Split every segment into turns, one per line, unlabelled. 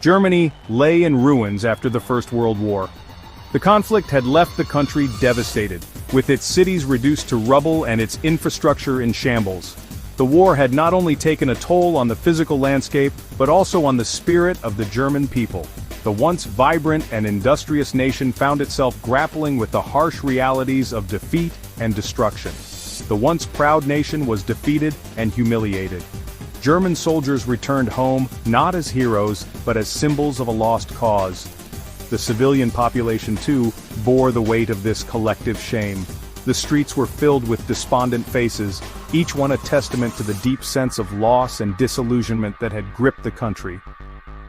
Germany lay in ruins after the First World War. The conflict had left the country devastated, with its cities reduced to rubble and its infrastructure in shambles. The war had not only taken a toll on the physical landscape, but also on the spirit of the German people. The once vibrant and industrious nation found itself grappling with the harsh realities of defeat and destruction. The once proud nation was defeated and humiliated. German soldiers returned home, not as heroes, but as symbols of a lost cause. The civilian population, too, bore the weight of this collective shame. The streets were filled with despondent faces, each one a testament to the deep sense of loss and disillusionment that had gripped the country.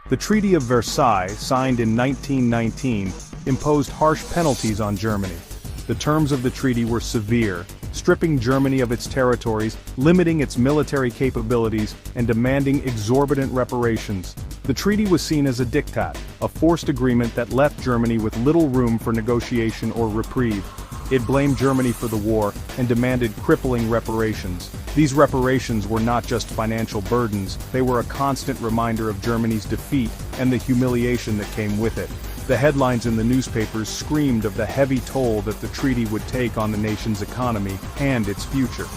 The Treaty of Versailles, signed in 1919, imposed harsh penalties on Germany. The terms of the treaty were severe, stripping Germany of its territories, limiting its military capabilities, and demanding exorbitant reparations. The treaty was seen as a diktat, a forced agreement that left Germany with little room for negotiation or reprieve. It blamed Germany for the war and demanded crippling reparations. These reparations were not just financial burdens, they were a constant reminder of Germany's defeat and the humiliation that came with it. The headlines in the newspapers screamed of the heavy toll that the treaty would take on the nation's economy and its future.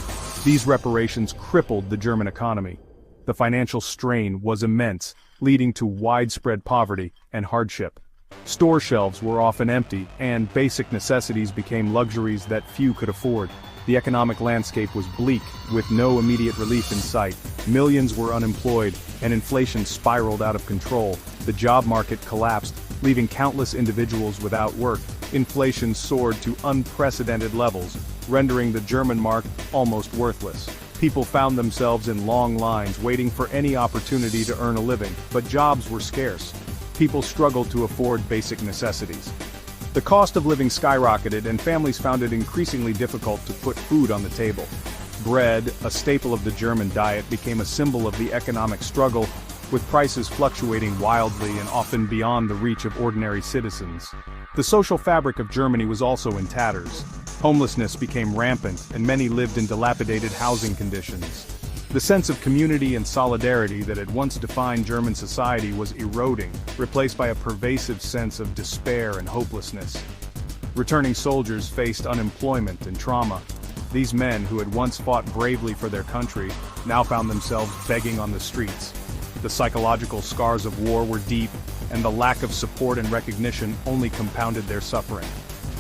These reparations crippled the German economy. The financial strain was immense, leading to widespread poverty and hardship. Store shelves were often empty, and basic necessities became luxuries that few could afford. The economic landscape was bleak, with no immediate relief in sight. Millions were unemployed, and inflation spiraled out of control. The job market collapsed, leaving countless individuals without work. Inflation soared to unprecedented levels, rendering the German mark almost worthless. People found themselves in long lines waiting for any opportunity to earn a living, but jobs were scarce. People struggled to afford basic necessities. The cost of living skyrocketed, and families found it increasingly difficult to put food on the table. Bread, a staple of the German diet, became a symbol of the economic struggle, with prices fluctuating wildly and often beyond the reach of ordinary citizens. The social fabric of Germany was also in tatters. Homelessness became rampant, and many lived in dilapidated housing conditions. The sense of community and solidarity that had once defined German society was eroding, replaced by a pervasive sense of despair and hopelessness. Returning soldiers faced unemployment and trauma. These men, who had once fought bravely for their country, now found themselves begging on the streets. The psychological scars of war were deep, and the lack of support and recognition only compounded their suffering.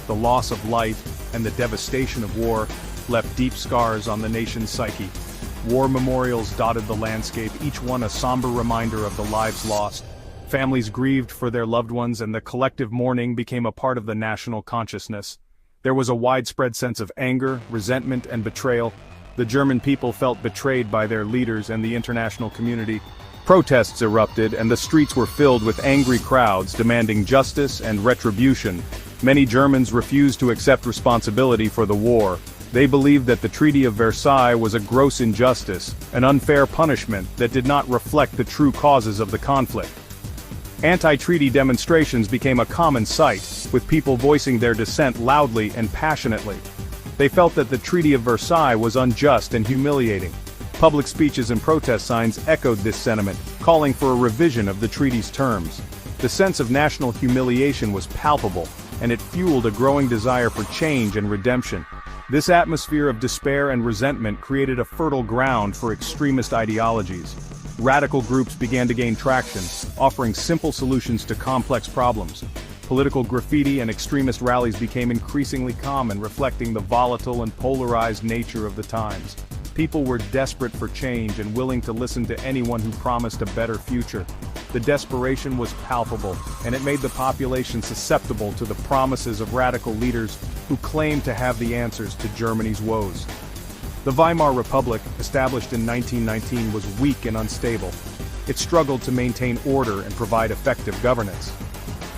The loss of life and the devastation of war left deep scars on the nation's psyche. War memorials dotted the landscape, each one a somber reminder of the lives lost. Families grieved for their loved ones, and the collective mourning became a part of the national consciousness. There was a widespread sense of anger, resentment, and betrayal. The German people felt betrayed by their leaders and the international community. Protests erupted, and the streets were filled with angry crowds demanding justice and retribution. Many Germans refused to accept responsibility for the war. They believed that the Treaty of Versailles was a gross injustice, an unfair punishment that did not reflect the true causes of the conflict. Anti-treaty demonstrations became a common sight, with people voicing their dissent loudly and passionately. They felt that the Treaty of Versailles was unjust and humiliating. Public speeches and protest signs echoed this sentiment, calling for a revision of the treaty's terms. The sense of national humiliation was palpable, and it fueled a growing desire for change and redemption. This atmosphere of despair and resentment created a fertile ground for extremist ideologies. Radical groups began to gain traction, offering simple solutions to complex problems. Political graffiti and extremist rallies became increasingly common, reflecting the volatile and polarized nature of the times. People were desperate for change and willing to listen to anyone who promised a better future. The desperation was palpable, and it made the population susceptible to the promises of radical leaders who claimed to have the answers to Germany's woes. The Weimar Republic, established in 1919, was weak and unstable. It struggled to maintain order and provide effective governance.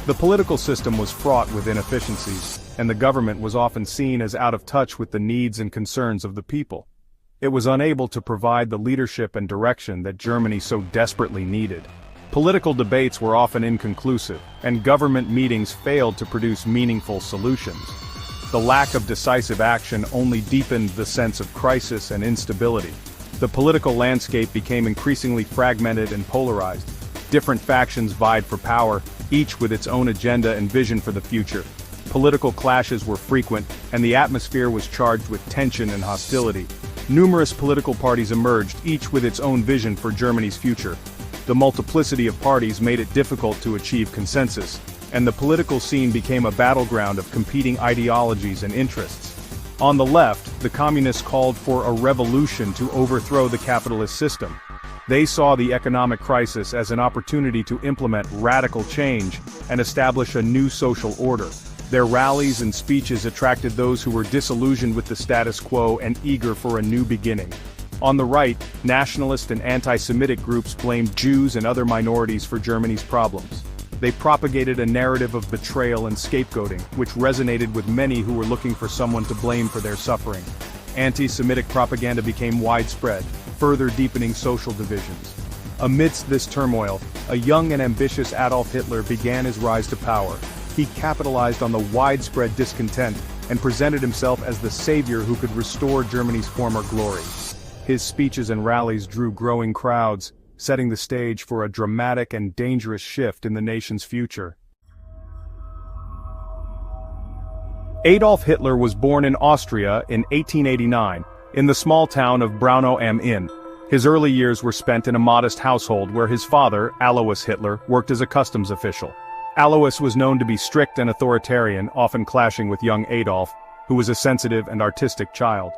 The political system was fraught with inefficiencies, and the government was often seen as out of touch with the needs and concerns of the people. It was unable to provide the leadership and direction that Germany so desperately needed. Political debates were often inconclusive, and government meetings failed to produce meaningful solutions. The lack of decisive action only deepened the sense of crisis and instability. The political landscape became increasingly fragmented and polarized. Different factions vied for power, each with its own agenda and vision for the future. Political clashes were frequent, and the atmosphere was charged with tension and hostility. Numerous political parties emerged, each with its own vision for Germany's future. The multiplicity of parties made it difficult to achieve consensus, and the political scene became a battleground of competing ideologies and interests. On the left, the communists called for a revolution to overthrow the capitalist system. They saw the economic crisis as an opportunity to implement radical change and establish a new social order. Their rallies and speeches attracted those who were disillusioned with the status quo and eager for a new beginning. On the right, nationalist and anti-Semitic groups blamed Jews and other minorities for Germany's problems. They propagated a narrative of betrayal and scapegoating, which resonated with many who were looking for someone to blame for their suffering. Anti-Semitic propaganda became widespread, further deepening social divisions. Amidst this turmoil, a young and ambitious Adolf Hitler began his rise to power. He capitalized on the widespread discontent and presented himself as the savior who could restore Germany's former glory. His speeches and rallies drew growing crowds, setting the stage for a dramatic and dangerous shift in the nation's future. Adolf Hitler was born in Austria in 1889, in the small town of Braunau am Inn. His early years were spent in a modest household where his father, Alois Hitler, worked as a customs official. Alois was known to be strict and authoritarian, often clashing with young Adolf, who was a sensitive and artistic child.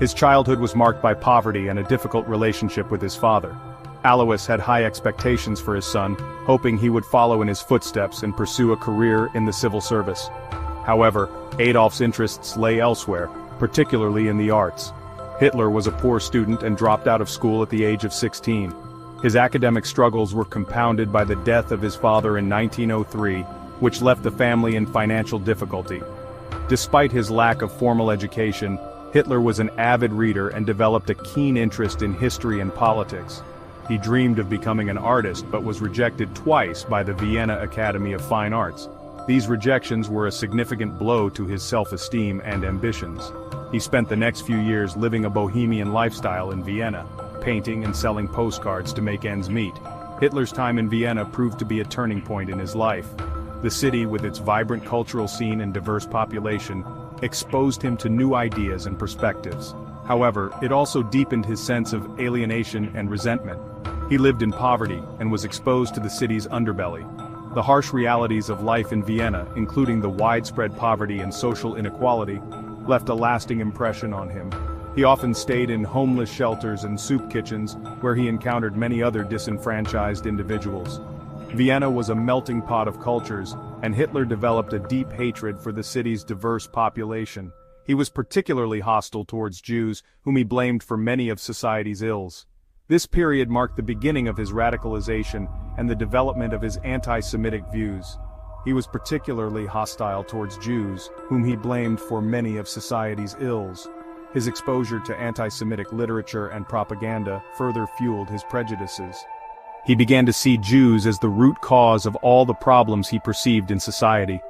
His childhood was marked by poverty and a difficult relationship with his father. Alois had high expectations for his son, hoping he would follow in his footsteps and pursue a career in the civil service. However, Adolf's interests lay elsewhere, particularly in the arts. Hitler was a poor student and dropped out of school at the age of 16. His academic struggles were compounded by the death of his father in 1903, which left the family in financial difficulty. Despite his lack of formal education, Hitler was an avid reader and developed a keen interest in history and politics. He dreamed of becoming an artist but was rejected twice by the Vienna Academy of Fine Arts. These rejections were a significant blow to his self-esteem and ambitions. He spent the next few years living a bohemian lifestyle in Vienna, painting and selling postcards to make ends meet. Hitler's time in Vienna proved to be a turning point in his life. The city, with its vibrant cultural scene and diverse population, exposed him to new ideas and perspectives. However, it also deepened his sense of alienation and resentment. He lived in poverty and was exposed to the city's underbelly. The harsh realities of life in Vienna, including the widespread poverty and social inequality, left a lasting impression on him. He often stayed in homeless shelters and soup kitchens, where he encountered many other disenfranchised individuals. Vienna was a melting pot of cultures, and Hitler developed a deep hatred for the city's diverse population. He was particularly hostile towards Jews, whom he blamed for many of society's ills. This period marked the beginning of his radicalization and the development of his anti-Semitic views. He was particularly hostile towards Jews, whom he blamed for many of society's ills. His exposure to anti-Semitic literature and propaganda further fueled his prejudices. He began to see Jews as the root cause of all the problems he perceived in society.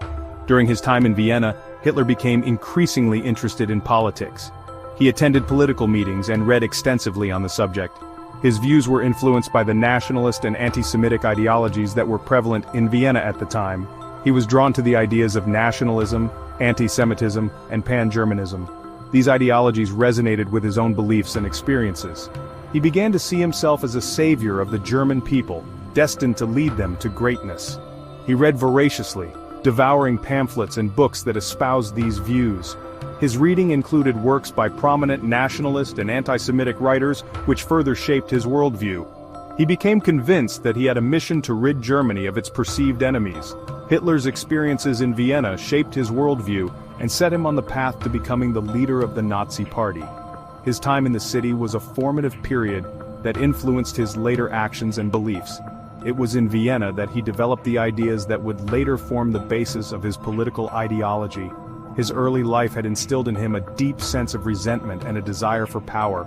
During his time in Vienna, Hitler became increasingly interested in politics. He attended political meetings and read extensively on the subject. His views were influenced by the nationalist and anti-Semitic ideologies that were prevalent in Vienna at the time. He was drawn to the ideas of nationalism, anti-Semitism, and pan-Germanism. These ideologies resonated with his own beliefs and experiences. He began to see himself as a savior of the German people, destined to lead them to greatness. He read voraciously, devouring pamphlets and books that espoused these views. His reading included works by prominent nationalist and anti-Semitic writers, which further shaped his worldview. He became convinced that he had a mission to rid Germany of its perceived enemies. Hitler's experiences in Vienna shaped his worldview and set him on the path to becoming the leader of the Nazi Party. His time in the city was a formative period that influenced his later actions and beliefs. It was in Vienna that he developed the ideas that would later form the basis of his political ideology. His early life had instilled in him a deep sense of resentment and a desire for power.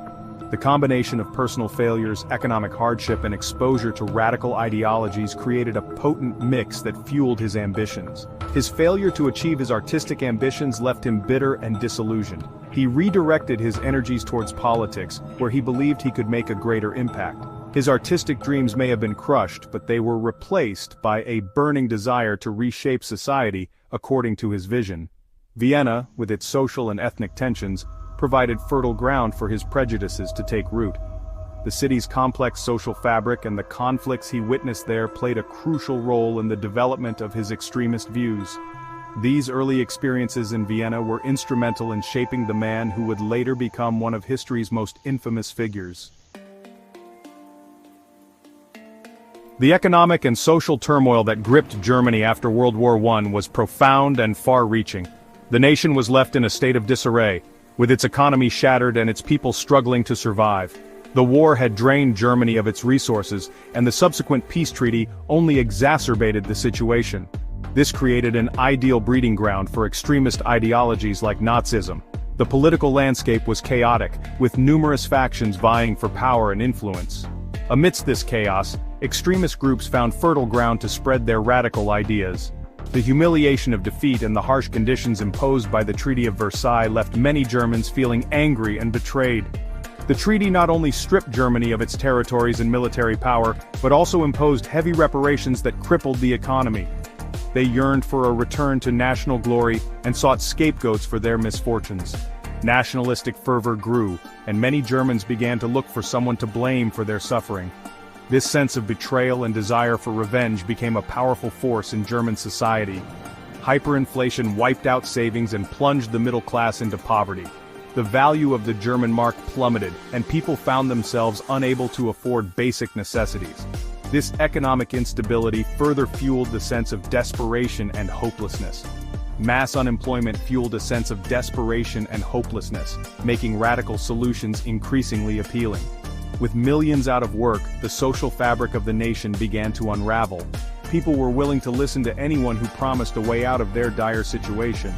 The combination of personal failures, economic hardship, and exposure to radical ideologies created a potent mix that fueled his ambitions. His failure to achieve his artistic ambitions left him bitter and disillusioned. He redirected his energies towards politics, where he believed he could make a greater impact. His artistic dreams may have been crushed, but they were replaced by a burning desire to reshape society according to his vision. Vienna, with its social and ethnic tensions, provided fertile ground for his prejudices to take root. The city's complex social fabric and the conflicts he witnessed there played a crucial role in the development of his extremist views. These early experiences in Vienna were instrumental in shaping the man who would later become one of history's most infamous figures. The economic and social turmoil that gripped Germany after World War I was profound and far-reaching. The nation was left in a state of disarray, with its economy shattered and its people struggling to survive. The war had drained Germany of its resources, and the subsequent peace treaty only exacerbated the situation. This created an ideal breeding ground for extremist ideologies like Nazism. The political landscape was chaotic, with numerous factions vying for power and influence. Amidst this chaos, extremist groups found fertile ground to spread their radical ideas. The humiliation of defeat and the harsh conditions imposed by the Treaty of Versailles left many Germans feeling angry and betrayed. The treaty not only stripped Germany of its territories and military power, but also imposed heavy reparations that crippled the economy. They yearned for a return to national glory and sought scapegoats for their misfortunes. Nationalistic fervor grew, and many Germans began to look for someone to blame for their suffering. This sense of betrayal and desire for revenge became a powerful force in German society. Hyperinflation wiped out savings and plunged the middle class into poverty. The value of the German mark plummeted, and people found themselves unable to afford basic necessities. This economic instability further fueled the sense of desperation and hopelessness. Mass unemployment fueled a sense of desperation and hopelessness, making radical solutions increasingly appealing. With millions out of work, the social fabric of the nation began to unravel. People were willing to listen to anyone who promised a way out of their dire situation.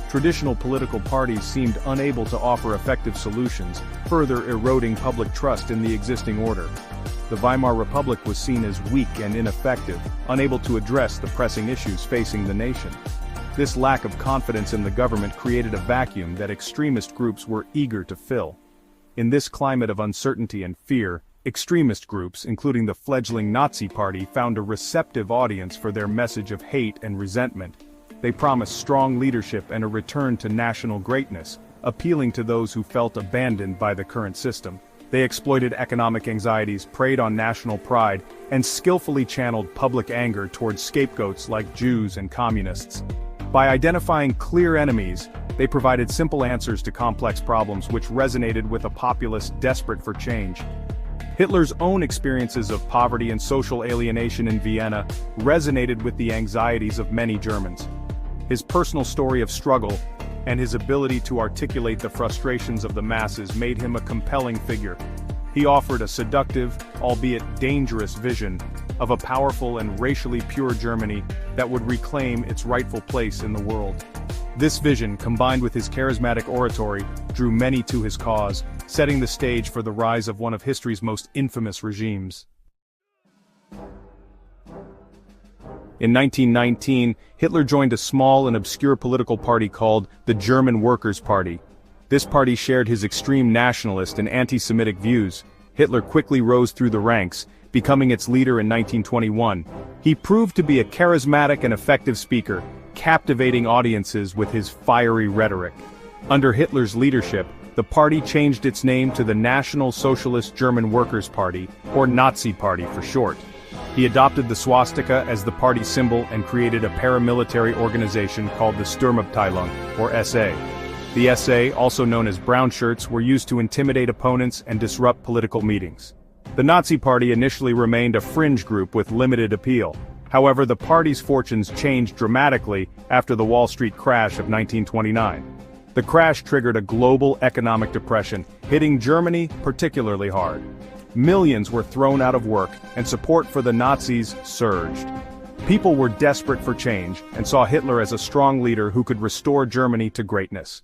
Traditional political parties seemed unable to offer effective solutions, further eroding public trust in the existing order. The Weimar Republic was seen as weak and ineffective, unable to address the pressing issues facing the nation. This lack of confidence in the government created a vacuum that extremist groups were eager to fill. In this climate of uncertainty and fear, extremist groups, including the fledgling Nazi Party, found a receptive audience for their message of hate and resentment. They promised strong leadership and a return to national greatness, appealing to those who felt abandoned by the current system. They exploited economic anxieties, preyed on national pride, and skillfully channeled public anger towards scapegoats like Jews and communists. By identifying clear enemies, they provided simple answers to complex problems which resonated with a populace desperate for change. Hitler's own experiences of poverty and social alienation in Vienna resonated with the anxieties of many Germans. His personal story of struggle and his ability to articulate the frustrations of the masses made him a compelling figure. He offered a seductive, albeit dangerous vision of a powerful and racially pure Germany that would reclaim its rightful place in the world. This vision, combined with his charismatic oratory, drew many to his cause, setting the stage for the rise of one of history's most infamous regimes. In 1919, Hitler joined a small and obscure political party called the German Workers' Party. This party shared his extreme nationalist and anti-Semitic views. Hitler quickly rose through the ranks, becoming its leader in 1921. He proved to be a charismatic and effective speaker, captivating audiences with his fiery rhetoric. Under Hitler's leadership, the party changed its name to the National Socialist German Workers' Party, or Nazi Party for short. He adopted the swastika as the party symbol and created a paramilitary organization called the Sturmabteilung, or SA. The SA, also known as brown shirts, were used to intimidate opponents and disrupt political meetings. The Nazi Party initially remained a fringe group with limited appeal. However, the party's fortunes changed dramatically after the Wall Street crash of 1929. The crash triggered a global economic depression, hitting Germany particularly hard. Millions were thrown out of work, and support for the Nazis surged. People were desperate for change, and saw Hitler as a strong leader who could restore Germany to greatness.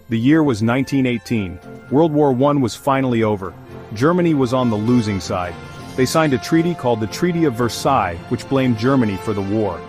The year was 1918. World War I was finally over. Germany was on the losing side. They signed a treaty called the Treaty of Versailles, which blamed Germany for the war.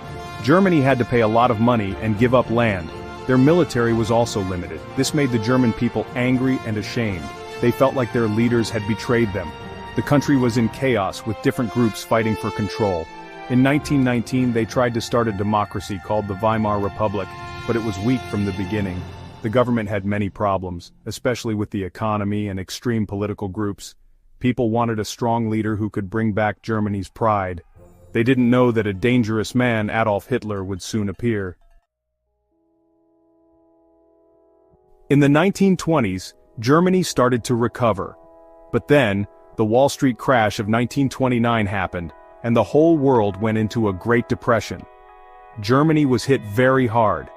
Germany had to pay a lot of money and give up land. Their military was also limited. This made the German people angry and ashamed. They felt like their leaders had betrayed them. The country was in chaos with different groups fighting for control. In 1919 they tried to start a democracy called the Weimar Republic, but it was weak from the beginning. The government had many problems, especially with the economy and extreme political groups. People wanted a strong leader who could bring back Germany's pride. They didn't know that a dangerous man, Adolf Hitler, would soon appear. In the 1920s, Germany started to recover. But then, the Wall Street crash of 1929 happened, and the whole world went into a Great Depression. Germany was hit very hard.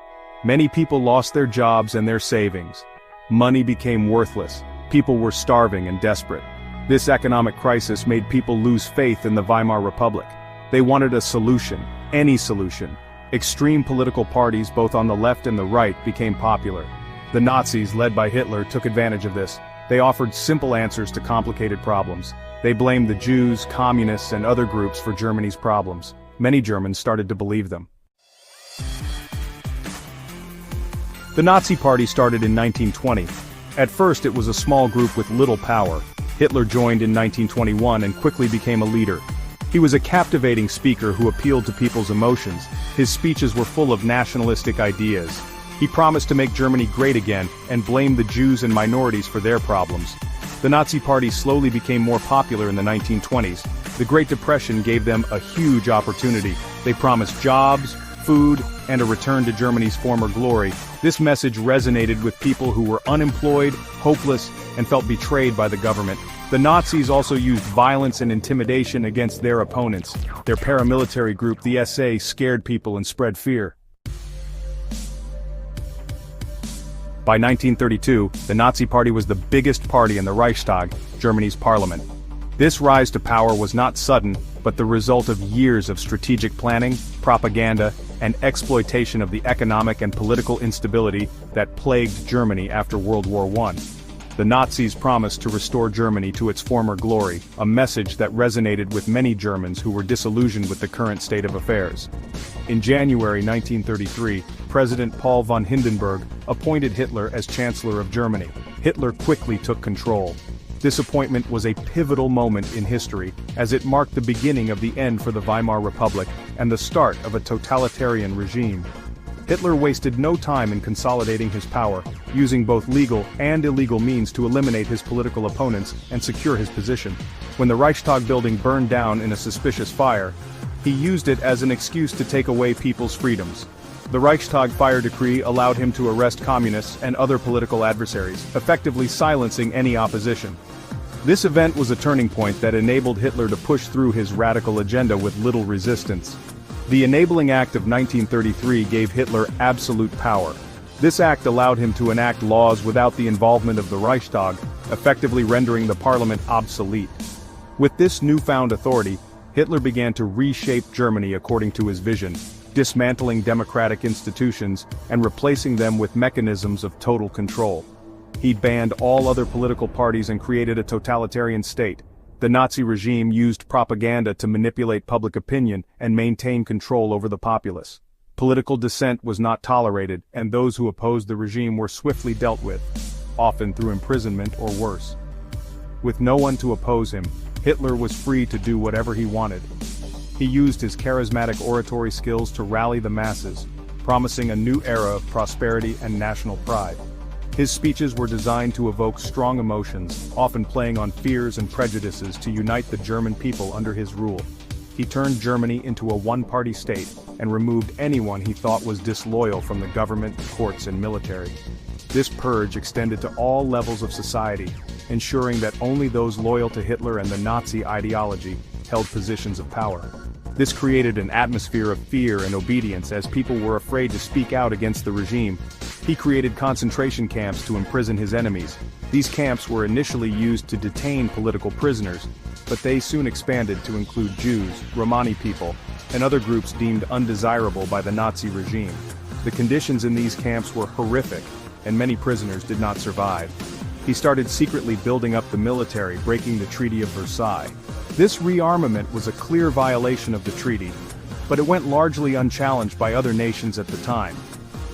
Many people lost their jobs and their savings. Money became worthless. People were starving and desperate. This economic crisis made people lose faith in the Weimar Republic. They wanted a solution, any solution. Extreme political parties both on the left and the right became popular. The Nazis, led by Hitler, took advantage of this. They offered simple answers to complicated problems. They blamed the Jews, communists, and other groups for Germany's problems. Many Germans started to believe them. The Nazi Party started in 1920. At first it was a small group with little power. Hitler joined in 1921 and quickly became a leader. He was a captivating speaker who appealed to people's emotions. His speeches were full of nationalistic ideas. He promised to make Germany great again and blamed the Jews and minorities for their problems. The Nazi Party slowly became more popular in the 1920s. The Great Depression gave them a huge opportunity. They promised jobs, food, and a return to Germany's former glory. This message resonated with people who were unemployed, hopeless, and felt betrayed by the government. The Nazis also used violence and intimidation against their opponents. Their paramilitary group, the SA, scared people and spread fear. By 1932, the Nazi Party was the biggest party in the Reichstag, Germany's parliament. This rise to power was not sudden, but the result of years of strategic planning, propaganda, and exploitation of the economic and political instability that plagued Germany after World War I. The Nazis promised to restore Germany to its former glory, a message that resonated with many Germans who were disillusioned with the current state of affairs. In January 1933, President Paul von Hindenburg appointed Hitler as Chancellor of Germany. Hitler quickly took control. This appointment was a pivotal moment in history, as it marked the beginning of the end for the Weimar Republic and the start of a totalitarian regime. Hitler wasted no time in consolidating his power, using both legal and illegal means to eliminate his political opponents and secure his position. When the Reichstag building burned down in a suspicious fire, he used it as an excuse to take away people's freedoms. The Reichstag fire decree allowed him to arrest communists and other political adversaries, effectively silencing any opposition. This event was a turning point that enabled Hitler to push through his radical agenda with little resistance. The Enabling Act of 1933 gave Hitler absolute power. This act allowed him to enact laws without the involvement of the Reichstag, effectively rendering the parliament obsolete. With this newfound authority, Hitler began to reshape Germany according to his vision, dismantling democratic institutions and replacing them with mechanisms of total control. He banned all other political parties and created a totalitarian state. The Nazi regime used propaganda to manipulate public opinion and maintain control over the populace. Political dissent was not tolerated, and those who opposed the regime were swiftly dealt with, often through imprisonment or worse. With no one to oppose him, Hitler was free to do whatever he wanted. He used his charismatic oratory skills to rally the masses, promising a new era of prosperity and national pride. His speeches were designed to evoke strong emotions, often playing on fears and prejudices to unite the German people under his rule. He turned Germany into a one-party state and removed anyone he thought was disloyal from the government, courts, and military. This purge extended to all levels of society, ensuring that only those loyal to Hitler and the Nazi ideology held positions of power. This created an atmosphere of fear and obedience as people were afraid to speak out against the regime. He created concentration camps to imprison his enemies. These camps were initially used to detain political prisoners, but they soon expanded to include Jews, Romani people, and other groups deemed undesirable by the Nazi regime. The conditions in these camps were horrific, and many prisoners did not survive. He started secretly building up the military, breaking the Treaty of Versailles. This rearmament was a clear violation of the treaty, but it went largely unchallenged by other nations at the time.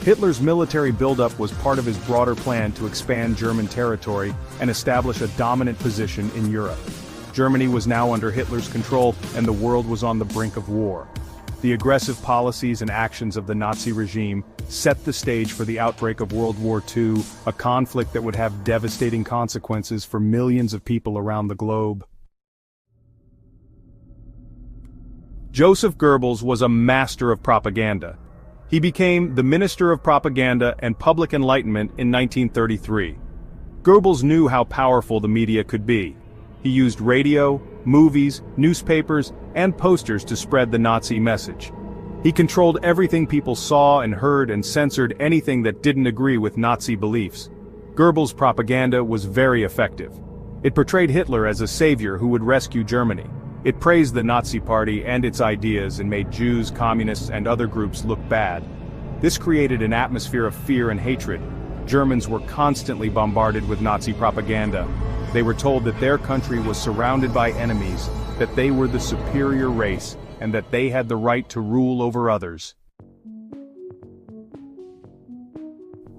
Hitler's military buildup was part of his broader plan to expand German territory and establish a dominant position in Europe. Germany was now under Hitler's control, and the world was on the brink of war. The aggressive policies and actions of the Nazi regime set the stage for the outbreak of World War II, a conflict that would have devastating consequences for millions of people around the globe. Joseph Goebbels was a master of propaganda. He became the Minister of Propaganda and Public Enlightenment in 1933. Goebbels knew how powerful the media could be. He used radio, movies, newspapers, and posters to spread the Nazi message. He controlled everything people saw and heard and censored anything that didn't agree with Nazi beliefs. Goebbels' propaganda was very effective. It portrayed Hitler as a savior who would rescue Germany. It praised the Nazi Party and its ideas and made Jews, communists, and other groups look bad. This created an atmosphere of fear and hatred. Germans were constantly bombarded with Nazi propaganda. They were told that their country was surrounded by enemies, that they were the superior race, and that they had the right to rule over others.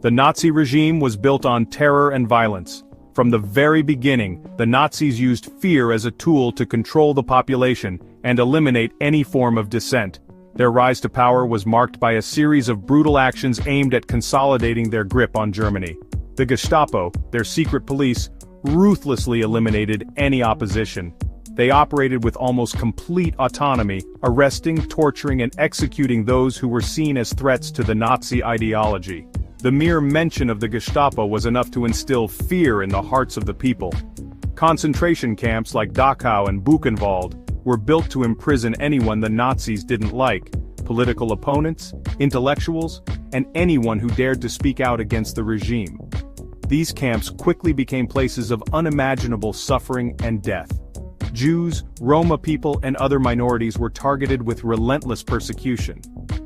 The Nazi regime was built on terror and violence. From the very beginning, the Nazis used fear as a tool to control the population and eliminate any form of dissent. Their rise to power was marked by a series of brutal actions aimed at consolidating their grip on Germany. The Gestapo, their secret police, ruthlessly eliminated any opposition. They operated with almost complete autonomy, arresting, torturing, and executing those who were seen as threats to the Nazi ideology. The mere mention of the Gestapo was enough to instill fear in the hearts of the people. Concentration camps like Dachau and Buchenwald were built to imprison anyone the Nazis didn't like, political opponents, intellectuals, and anyone who dared to speak out against the regime. These camps quickly became places of unimaginable suffering and death. Jews, Roma people, and other minorities were targeted with relentless persecution.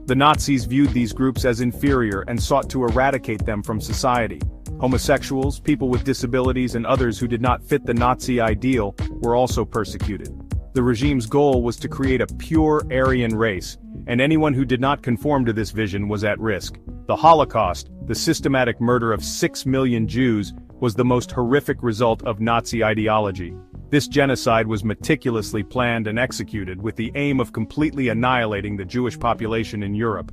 The Nazis viewed these groups as inferior and sought to eradicate them from society. Homosexuals, people with disabilities, and others who did not fit the Nazi ideal were also persecuted. The regime's goal was to create a pure Aryan race, and anyone who did not conform to this vision was at risk. The Holocaust, the systematic murder of 6 million Jews, was the most horrific result of Nazi ideology. This genocide was meticulously planned and executed with the aim of completely annihilating the Jewish population in Europe.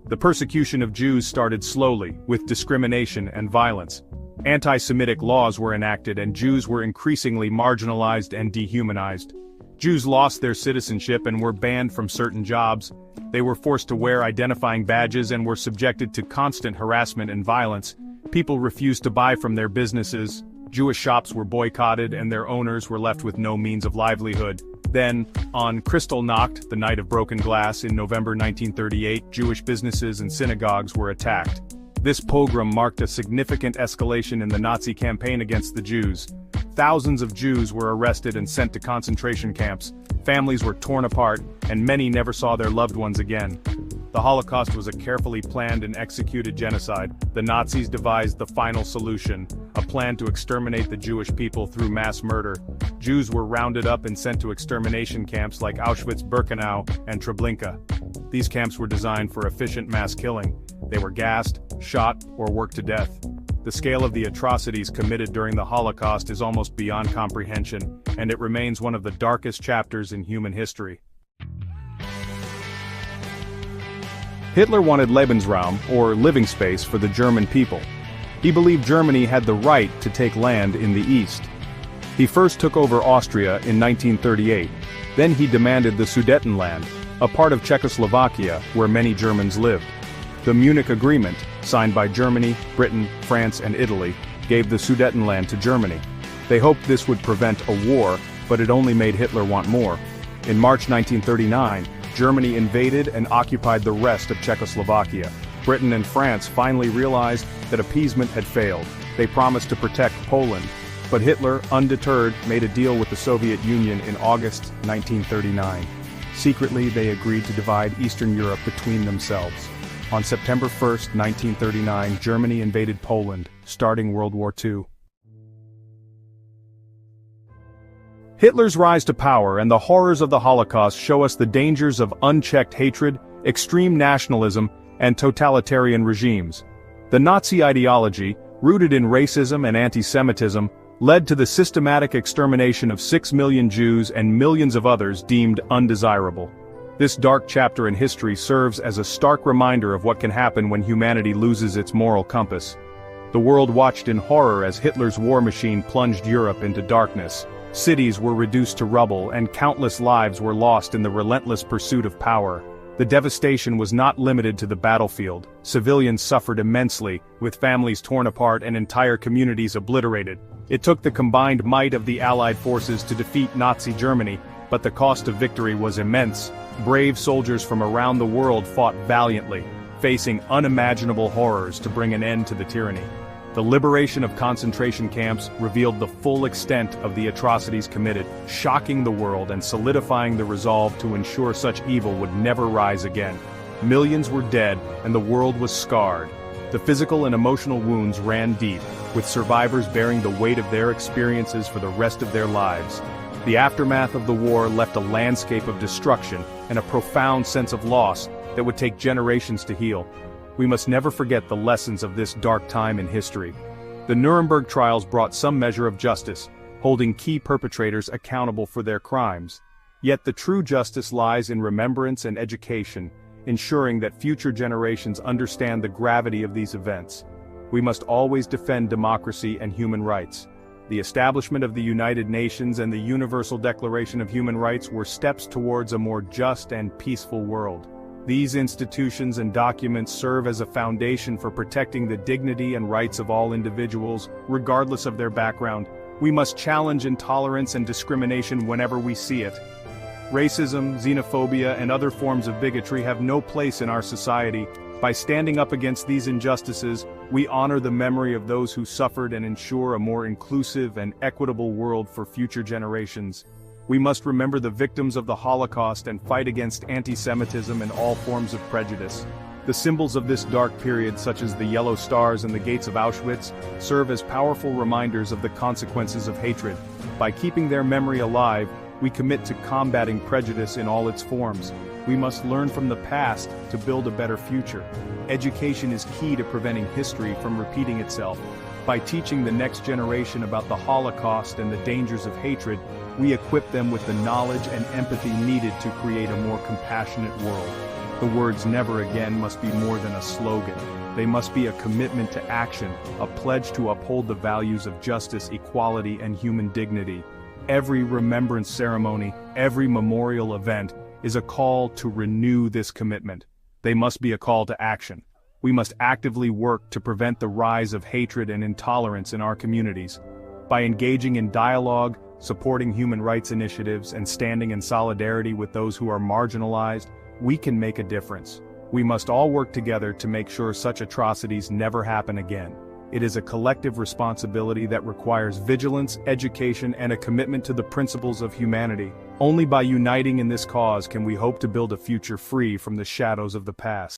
The persecution of Jews started slowly, with discrimination and violence. Anti-Semitic laws were enacted and Jews were increasingly marginalized and dehumanized. Jews lost their citizenship and were banned from certain jobs. They were forced to wear identifying badges and were subjected to constant harassment and violence. People refused to buy from their businesses. Jewish shops were boycotted and their owners were left with no means of livelihood. Then, on Kristallnacht, the night of broken glass in November 1938, Jewish businesses and synagogues were attacked. This pogrom marked a significant escalation in the Nazi campaign against the Jews. Thousands of Jews were arrested and sent to concentration camps. Families were torn apart, and many never saw their loved ones again. The Holocaust was a carefully planned and executed genocide. The Nazis devised the final solution, a plan to exterminate the Jewish people through mass murder. Jews were rounded up and sent to extermination camps like Auschwitz-Birkenau and Treblinka. These camps were designed for efficient mass killing. They were gassed, shot, or worked to death. The scale of the atrocities committed during the Holocaust is almost beyond comprehension, and it remains one of the darkest chapters in human history. Hitler wanted Lebensraum, or living space, for the German people. He believed Germany had the right to take land in the east. He first took over Austria in 1938. Then he demanded the Sudetenland, a part of Czechoslovakia where many Germans lived. The Munich Agreement, signed by Germany, Britain, France, and Italy, gave the Sudetenland to Germany. They hoped this would prevent a war, but it only made Hitler want more. In March 1939, Germany invaded and occupied the rest of Czechoslovakia. Britain and France finally realized that appeasement had failed. They promised to protect Poland, but Hitler, undeterred, made a deal with the Soviet Union in August 1939. Secretly, they agreed to divide Eastern Europe between themselves. On September 1, 1939, Germany invaded Poland, starting World War II. Hitler's rise to power and the horrors of the Holocaust show us the dangers of unchecked hatred, extreme nationalism, and totalitarian regimes. The Nazi ideology, rooted in racism and anti-Semitism, led to the systematic extermination of 6 million Jews and millions of others deemed undesirable. This dark chapter in history serves as a stark reminder of what can happen when humanity loses its moral compass. The world watched in horror as Hitler's war machine plunged Europe into darkness. Cities were reduced to rubble and countless lives were lost in the relentless pursuit of power. The devastation was not limited to the battlefield. Civilians suffered immensely, with families torn apart and entire communities obliterated. It took the combined might of the Allied forces to defeat Nazi Germany, but the cost of victory was immense. Brave soldiers from around the world fought valiantly, facing unimaginable horrors to bring an end to the tyranny. The liberation of concentration camps revealed the full extent of the atrocities committed, shocking the world and solidifying the resolve to ensure such evil would never rise again. Millions were dead, and the world was scarred. The physical and emotional wounds ran deep, with survivors bearing the weight of their experiences for the rest of their lives. The aftermath of the war left a landscape of destruction and a profound sense of loss that would take generations to heal. We must never forget the lessons of this dark time in history. The Nuremberg trials brought some measure of justice, holding key perpetrators accountable for their crimes. Yet the true justice lies in remembrance and education, ensuring that future generations understand the gravity of these events. We must always defend democracy and human rights. The establishment of the United Nations and the Universal Declaration of Human Rights were steps towards a more just and peaceful world. These institutions and documents serve as a foundation for protecting the dignity and rights of all individuals, regardless of their background. We must challenge intolerance and discrimination whenever we see it. Racism, xenophobia, and other forms of bigotry have no place in our society. By standing up against these injustices, we honor the memory of those who suffered and ensure a more inclusive and equitable world for future generations. We must remember the victims of the Holocaust and fight against anti-Semitism and all forms of prejudice. The symbols of this dark period, such as the yellow stars and the gates of Auschwitz, serve as powerful reminders of the consequences of hatred. By keeping their memory alive, we commit to combating prejudice in all its forms. We must learn from the past to build a better future. Education is key to preventing history from repeating itself. By teaching the next generation about the Holocaust and the dangers of hatred, we equip them with the knowledge and empathy needed to create a more compassionate world. The words "never again" must be more than a slogan. They must be a commitment to action, a pledge to uphold the values of justice, equality, and human dignity. Every remembrance ceremony, every memorial event, is a call to renew this commitment. They must be a call to action. We must actively work to prevent the rise of hatred and intolerance in our communities. By engaging in dialogue, supporting human rights initiatives, and standing in solidarity with those who are marginalized, we can make a difference. We must all work together to make sure such atrocities never happen again. It is a collective responsibility that requires vigilance, education, and a commitment to the principles of humanity. Only by uniting in this cause can we hope to build a future free from the shadows of the past.